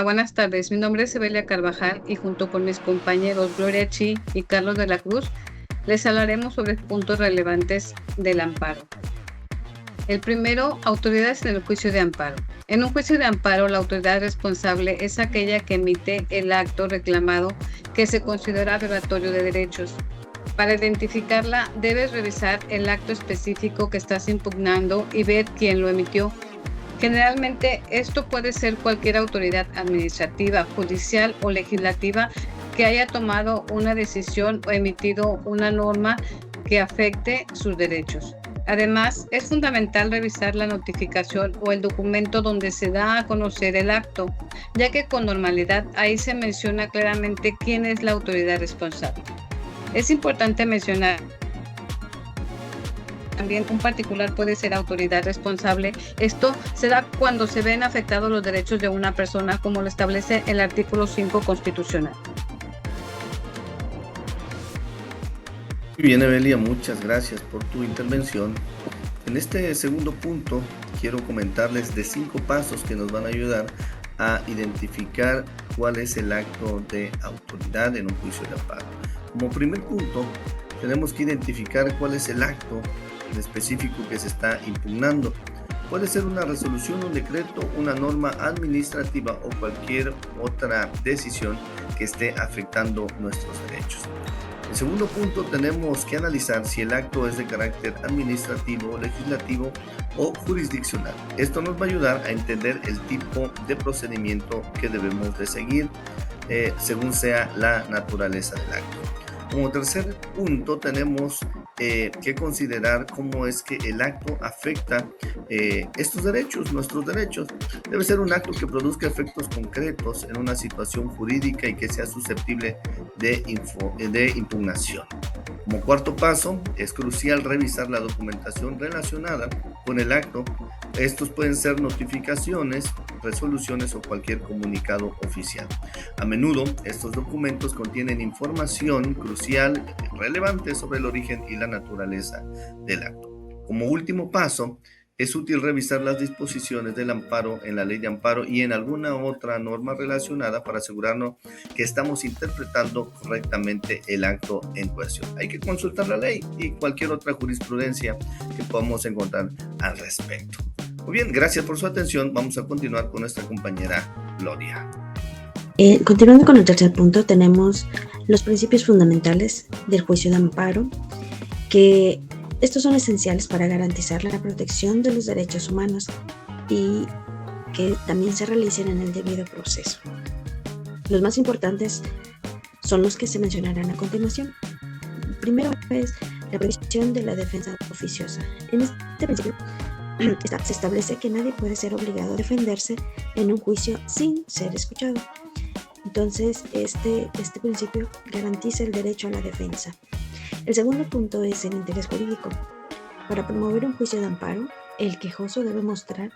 Buenas tardes, mi nombre es Evelia Carvajal y junto con mis compañeros Gloria Chi y Carlos de la Cruz les hablaremos sobre puntos relevantes del amparo. El primero, autoridades en el juicio de amparo. En un juicio de amparo, la autoridad responsable es aquella que emite el acto reclamado que se considera violatorio de derechos. Para identificarla, debes revisar el acto específico que estás impugnando y ver quién lo emitió. Generalmente, esto puede ser cualquier autoridad administrativa, judicial o legislativa que haya tomado una decisión o emitido una norma que afecte sus derechos. Además, es fundamental revisar la notificación o el documento donde se da a conocer el acto, ya que con normalidad ahí se menciona claramente quién es la autoridad responsable. Es importante mencionar también un particular puede ser autoridad responsable. Esto se da cuando se ven afectados los derechos de una persona, como lo establece el artículo 5 constitucional. Muy bien, Evelia, muchas gracias por tu intervención. En este segundo punto, quiero comentarles de 5 pasos que nos van a ayudar a identificar cuál es el acto de autoridad en un juicio de amparo. Como primer punto, tenemos que identificar cuál es el acto en específico que se está impugnando. Puede ser una resolución, un decreto, una norma administrativa o cualquier otra decisión que esté afectando nuestros derechos. En segundo punto, tenemos que analizar si el acto es de carácter administrativo, legislativo o jurisdiccional. Esto nos va a ayudar a entender el tipo de procedimiento que debemos de seguir según sea la naturaleza del acto. Como tercer punto, tenemos que considerar cómo es que el acto afecta estos derechos, nuestros derechos. Debe ser un acto que produzca efectos concretos en una situación jurídica y que sea susceptible de impugnación. Como cuarto paso, es crucial revisar la documentación relacionada con el acto. Estos pueden ser notificaciones, resoluciones o cualquier comunicado oficial. A menudo, estos documentos contienen información crucial, relevante sobre el origen y la naturaleza del acto. Como último paso, es útil revisar las disposiciones del amparo en la ley de amparo y en alguna otra norma relacionada para asegurarnos que estamos interpretando correctamente el acto en cuestión. Hay que consultar la ley y cualquier otra jurisprudencia que podamos encontrar al respecto. Muy bien, gracias por su atención. Vamos a continuar con nuestra compañera Gloria. Continuando con el tercer punto, tenemos los principios fundamentales del juicio de amparo, que estos son esenciales para garantizar la protección de los derechos humanos y que también se realicen en el debido proceso. Los más importantes son los que se mencionarán a continuación. Primero es la previsión de la defensa oficiosa. En este principio se establece que nadie puede ser obligado a defenderse en un juicio sin ser escuchado. Entonces, este principio garantiza el derecho a la defensa. El segundo punto es el interés jurídico. Para promover un juicio de amparo, el quejoso debe mostrar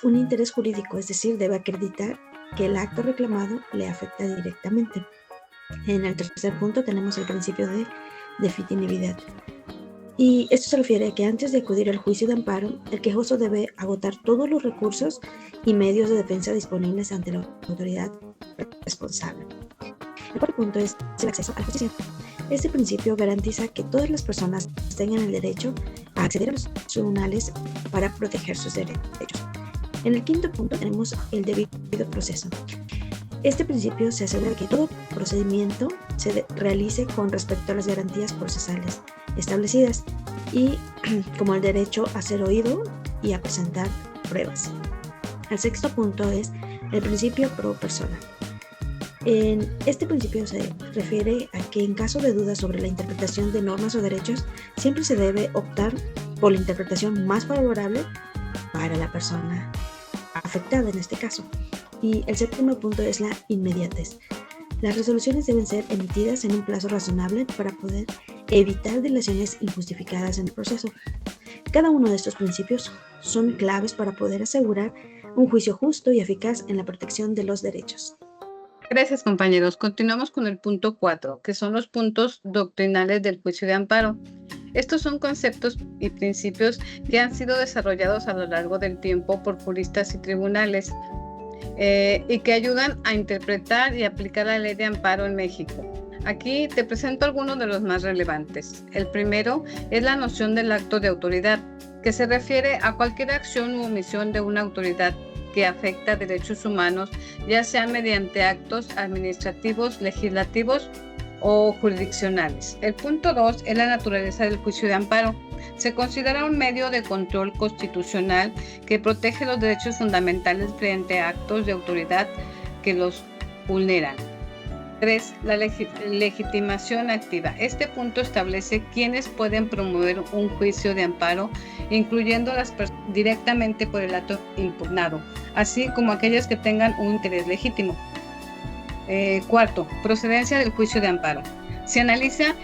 un interés jurídico, es decir, debe acreditar que el acto reclamado le afecta directamente. En el tercer punto tenemos el principio de definitividad. Y esto se refiere a que antes de acudir al juicio de amparo, el quejoso debe agotar todos los recursos y medios de defensa disponibles ante la autoridad responsable. El cuarto punto es el acceso a la justicia. Este principio garantiza que todas las personas tengan el derecho a acceder a los tribunales para proteger sus derechos. En el quinto punto tenemos el debido proceso. Este principio se asegura que todo procedimiento se realice con respecto a las garantías procesales establecidas y como el derecho a ser oído y a presentar pruebas. El sexto punto es el principio pro persona. En este principio se refiere a que en caso de dudas sobre la interpretación de normas o derechos, siempre se debe optar por la interpretación más favorable para la persona afectada en este caso. Y el séptimo punto es la inmediatez. Las resoluciones deben ser emitidas en un plazo razonable para poder evitar dilaciones injustificadas en el proceso. Cada uno de estos principios son claves para poder asegurar un juicio justo y eficaz en la protección de los derechos. Gracias, compañeros. Continuamos con el punto 4, que son los puntos doctrinales del juicio de amparo. Estos son conceptos y principios que han sido desarrollados a lo largo del tiempo por juristas y tribunales. y que ayudan a interpretar y aplicar la ley de amparo en México. Aquí te presento algunos de los más relevantes. El primero es la noción del acto de autoridad, que se refiere a cualquier acción u omisión de una autoridad que afecta derechos humanos, ya sea mediante actos administrativos, legislativos o jurisdiccionales. El punto 2 es la naturaleza del juicio de amparo. Se considera un medio de control constitucional que protege los derechos fundamentales frente a actos de autoridad que los vulneran. 3. La legitimación activa. Este punto establece quiénes pueden promover un juicio de amparo, incluyendo las personas directamente por el acto impugnado, así como aquellas que tengan un interés legítimo. 4. Procedencia del juicio de amparo. Se analiza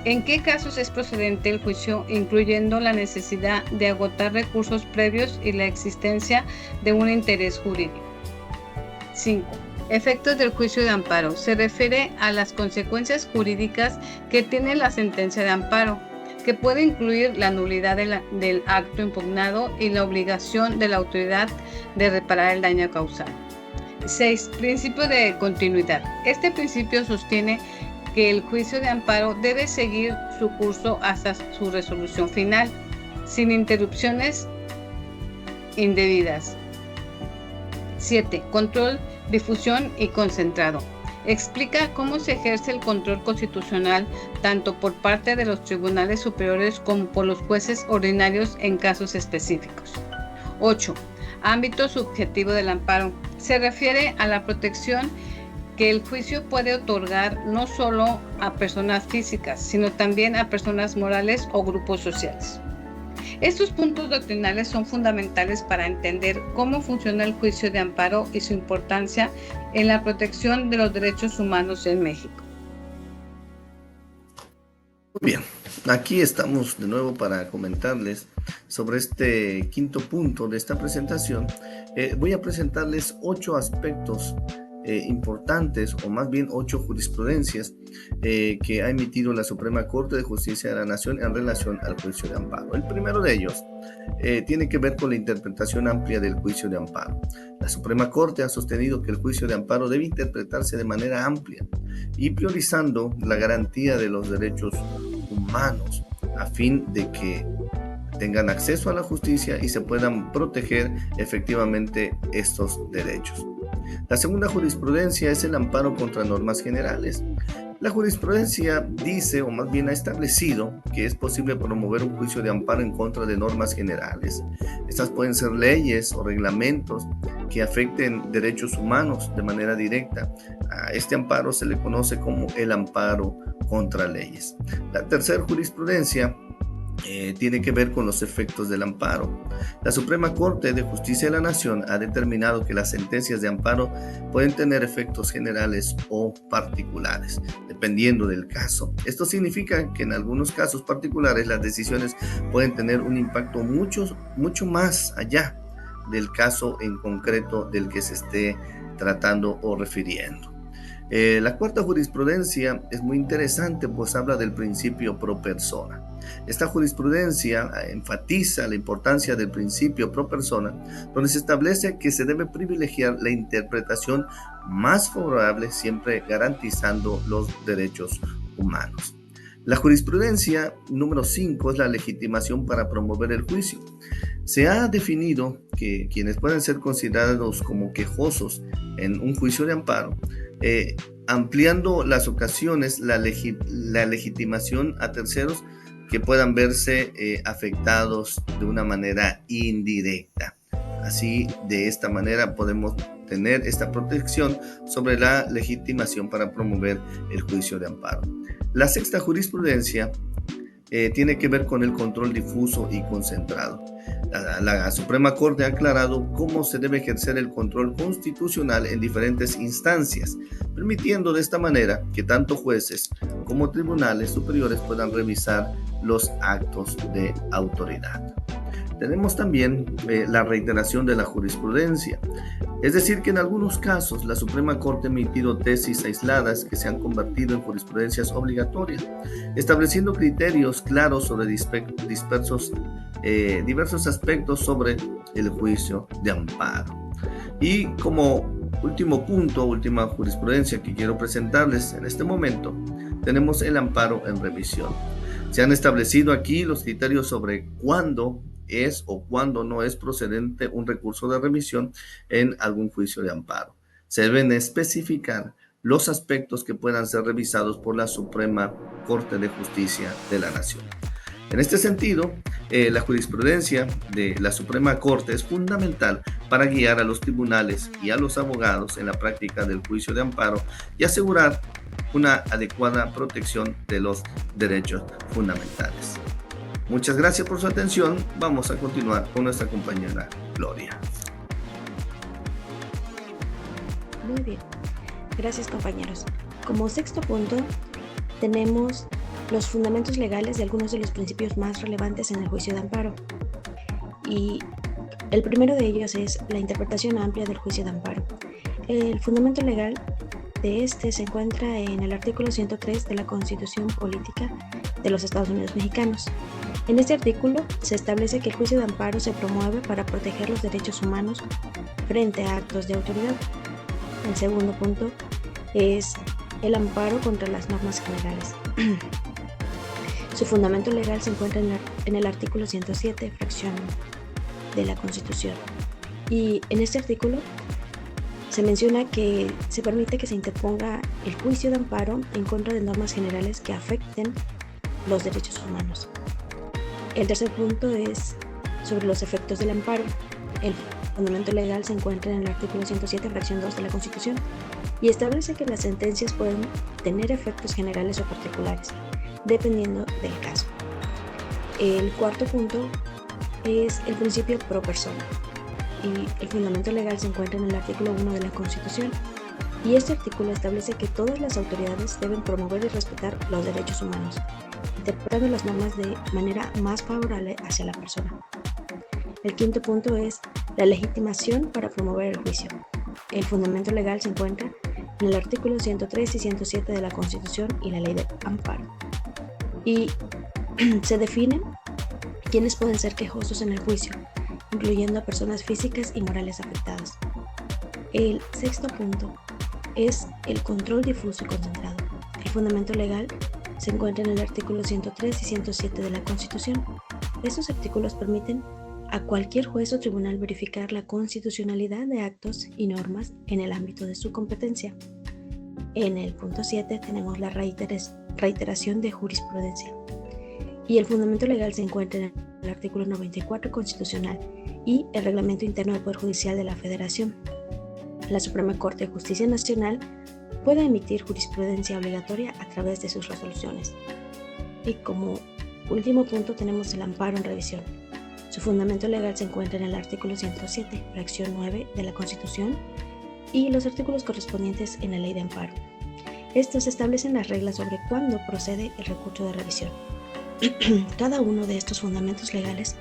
en qué casos es procedente el juicio, incluyendo la necesidad de agotar recursos previos y la existencia de un interés jurídico. 5. Efectos del juicio de amparo. Se refiere a las consecuencias jurídicas que tiene la sentencia de amparo, que puede incluir la nulidad del acto impugnado y la obligación de la autoridad de reparar el daño causado. 6. Principio de continuidad. Este principio sostiene que el juicio de amparo debe seguir su curso hasta su resolución final, sin interrupciones indebidas. 7. Control, difusión y concentrado. Explica cómo se ejerce el control constitucional tanto por parte de los tribunales superiores como por los jueces ordinarios en casos específicos. 8. Ámbito subjetivo del amparo. Se refiere a la protección que el juicio puede otorgar no solo a personas físicas, sino también a personas morales o grupos sociales. Estos puntos doctrinales son fundamentales para entender cómo funciona el juicio de amparo y su importancia en la protección de los derechos humanos en México. Muy bien, aquí estamos de nuevo para comentarles sobre este quinto punto de esta presentación. Voy a presentarles 8 aspectos importantes, o más bien 8 jurisprudencias que ha emitido la Suprema Corte de Justicia de la Nación en relación al juicio de amparo. El primero de ellos tiene que ver con la interpretación amplia del juicio de amparo. La Suprema Corte ha sostenido que el juicio de amparo debe interpretarse de manera amplia y priorizando la garantía de los derechos humanos a fin de que tengan acceso a la justicia y se puedan proteger efectivamente estos derechos. La segunda jurisprudencia es el amparo contra normas generales. La jurisprudencia dice, o más bien ha establecido, que es posible promover un juicio de amparo en contra de normas generales. Estas pueden ser leyes o reglamentos que afecten derechos humanos de manera directa. A este amparo se le conoce como el amparo contra leyes. La tercera jurisprudencia tiene que ver con los efectos del amparo. La Suprema Corte de Justicia de la Nación ha determinado que las sentencias de amparo pueden tener efectos generales o particulares, dependiendo del caso. Esto significa que en algunos casos particulares las decisiones pueden tener un impacto mucho más allá del caso en concreto del que se esté tratando o refiriendo. La cuarta jurisprudencia es muy interesante, pues habla del principio pro persona. Esta jurisprudencia enfatiza la importancia del principio pro persona, donde se establece que se debe privilegiar la interpretación más favorable, siempre garantizando los derechos humanos. La jurisprudencia número 5 es la legitimación para promover el juicio. Se ha definido que quienes pueden ser considerados como quejosos en un juicio de amparo, ampliando las ocasiones, la legitimación a terceros que puedan verse afectados de una manera indirecta. Así, de esta manera podemos tener esta protección sobre la legitimación para promover el juicio de amparo. La sexta jurisprudencia tiene que ver con el control difuso y concentrado. La Suprema Corte ha aclarado cómo se debe ejercer el control constitucional en diferentes instancias, permitiendo de esta manera que tanto jueces como tribunales superiores puedan revisar los actos de autoridad. Tenemos también la reiteración de la jurisprudencia, es decir, que en algunos casos la Suprema Corte ha emitido tesis aisladas que se han convertido en jurisprudencias obligatorias, estableciendo criterios claros sobre diversos aspectos sobre el juicio de amparo. Y como último punto, última jurisprudencia que quiero presentarles en este momento, tenemos el amparo en revisión. Se han establecido aquí los criterios sobre cuándo es o cuándo no es procedente un recurso de revisión en algún juicio de amparo. Se deben especificar los aspectos que puedan ser revisados por la Suprema Corte de Justicia de la Nación. En este sentido, la jurisprudencia de la Suprema Corte es fundamental para guiar a los tribunales y a los abogados en la práctica del juicio de amparo y asegurar una adecuada protección de los derechos fundamentales. Muchas gracias por su atención. Vamos a continuar con nuestra compañera Gloria. Muy bien. Gracias, compañeros. Como sexto punto, tenemos los fundamentos legales de algunos de los principios más relevantes en el juicio de amparo. Y el primero de ellos es la interpretación amplia del juicio de amparo. El fundamento legal de este se encuentra en el artículo 103 de la Constitución Política de los Estados Unidos Mexicanos. En este artículo se establece que el juicio de amparo se promueve para proteger los derechos humanos frente a actos de autoridad. El segundo punto es el amparo contra las normas generales. Su fundamento legal se encuentra en el artículo 107, fracción de la Constitución. Y en este artículo se menciona que se permite que se interponga el juicio de amparo en contra de normas generales que afecten los derechos humanos. El tercer punto es sobre los efectos del amparo. El fundamento legal se encuentra en el artículo 107, fracción 2 de la Constitución, y establece que las sentencias pueden tener efectos generales o particulares, dependiendo del caso. El cuarto punto es el principio pro persona, y el fundamento legal se encuentra en el artículo 1 de la Constitución, y este artículo establece que todas las autoridades deben promover y respetar los derechos humanos, interpretando las normas de manera más favorable hacia la persona. El quinto punto es la legitimación para promover el juicio. El fundamento legal se encuentra en el artículo 103 y 107 de la Constitución y la Ley de Amparo. Y se definen quiénes pueden ser quejosos en el juicio, incluyendo a personas físicas y morales afectadas. El sexto punto es el control difuso y concentrado. El fundamento legal se encuentra en el artículo 103 y 107 de la Constitución. Estos artículos permiten a cualquier juez o tribunal verificar la constitucionalidad de actos y normas en el ámbito de su competencia. En el punto 7 tenemos la reiteración de jurisprudencia. Y el fundamento legal se encuentra en el artículo 94 constitucional y el reglamento interno del Poder Judicial de la Federación. La Suprema Corte de Justicia Nacional puede emitir jurisprudencia obligatoria a través de sus resoluciones. Y como último punto tenemos el amparo en revisión. Su fundamento legal se encuentra en el artículo 107, fracción 9 de la Constitución y los artículos correspondientes en la Ley de Amparo. Estos establecen las reglas sobre cuándo procede el recurso de revisión. Cada uno de estos fundamentos legales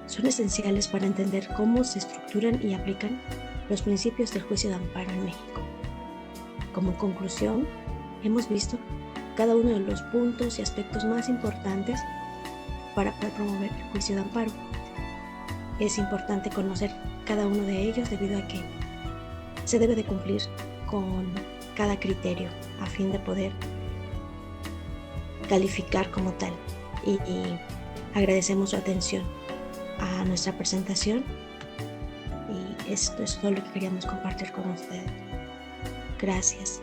son esenciales para entender cómo se estructuran y aplican los principios del juicio de amparo en México. Como conclusión, hemos visto cada uno de los puntos y aspectos más importantes para poder promover el juicio de amparo. Es importante conocer cada uno de ellos debido a que se debe de cumplir con cada criterio a fin de poder calificar como tal. Y agradecemos su atención a nuestra presentación y esto es todo lo que queríamos compartir con ustedes. Gracias.